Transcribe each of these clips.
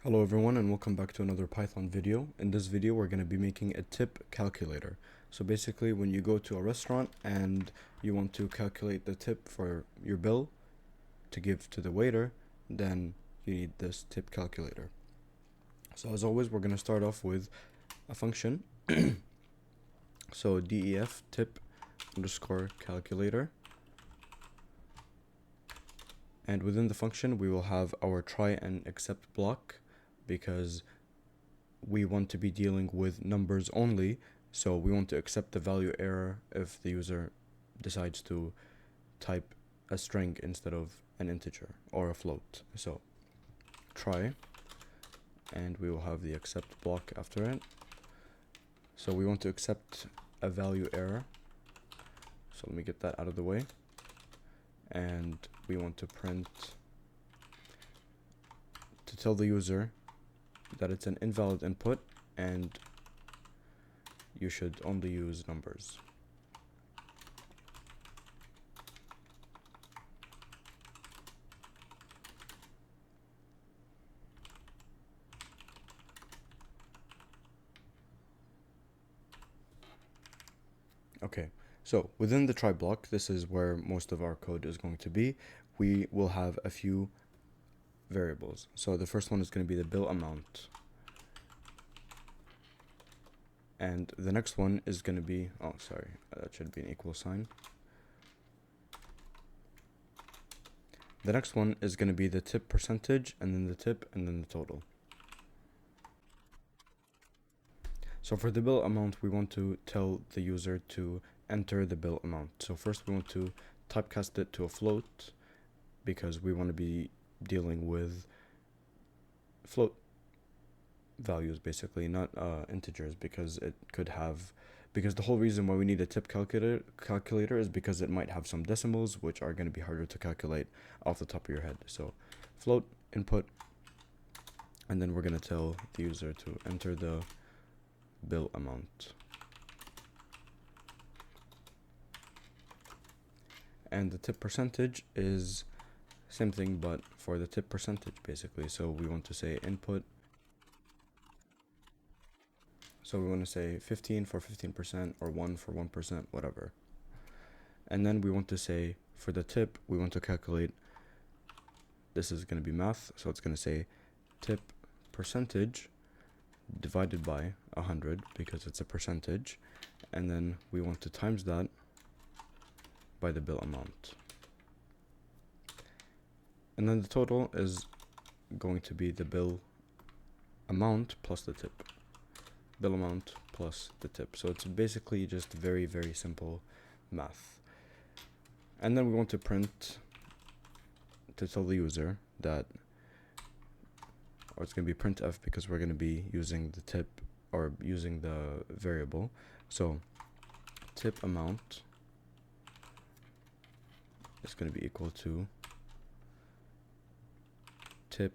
Hello everyone and welcome back to another Python video. In this video we're going to be making a tip calculator. So basically when you go to a restaurant and you want to calculate the tip for your bill to give to the waiter, then you need this tip calculator. So as always we're going to start off with a function. So def tip underscore calculator. And within the function we will have our try and except block, because we want to be dealing with numbers only, so we want to accept the value error if the user decides to type a string instead of an integer or a float. So try, and we will have the accept block after it. So we want to accept a value error, so let me get that out of the way. And we want to print to tell the user that it's an invalid input and you should only use numbers. Okay, so within the try block, this is where most of our code is going to be. We will have a few variables. So the first one is going to be the bill amount. And the next one is going to be, oh sorry, that should be an equal sign. The next one is going to be the tip percentage, and then the tip, and then the total. So for the bill amount, we want to tell the user to enter the bill amount. So first we want to typecast it to a float, because we want to be dealing with float values basically, not integers, because it could have, because the whole reason why we need a tip calculator is because it might have some decimals which are going to be harder to calculate off the top of your head. So float input, and then we're going to tell the user to enter the bill amount. And the tip percentage is same thing but for the tip percentage basically. So we want to say input, so we want to say 15 for 15% or 1 for 1%, whatever. And then we want to say for the tip, we want to calculate, this is going to be math, so it's going to say tip percentage divided by 100 because it's a percentage, and then we want to times that by the bill amount. And then the total is going to be the bill amount plus the tip. Bill amount plus the tip. So it's basically just very, very simple math. And then we want to print to tell the user that, or it's going to be printf because we're going to be using the tip or using the variable. So tip amount is going to be equal to tip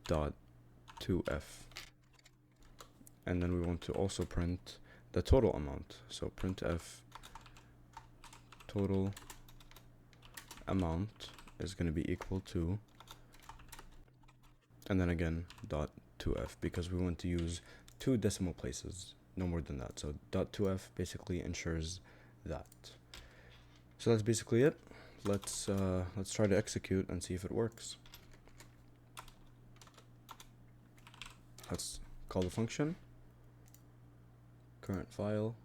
dot 2f. And then we want to also print the total amount. So printf total amount is going to be equal to, and then again dot 2f, because we want to use 2 decimal places, no more than that. So dot 2f basically ensures that. So that's basically it. Let's try to execute and see if it works. Let's call the function, current file,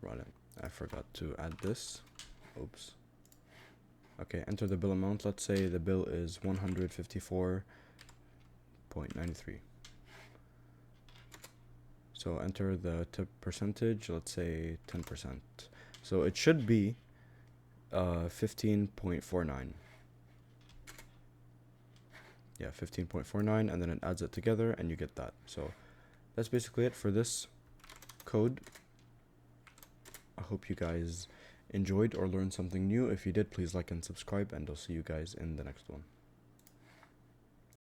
run it. I forgot to add this. Oops. Okay, enter the bill amount. Let's say the bill is 154.93. So enter the tip percentage, let's say 10%. So it should be 15.49. Yeah, 15.49, and then it adds it together and you get that. So that's basically it for this code. I hope you guys enjoyed or learned something new. If you did, please like and subscribe, and I'll see you guys in the next one.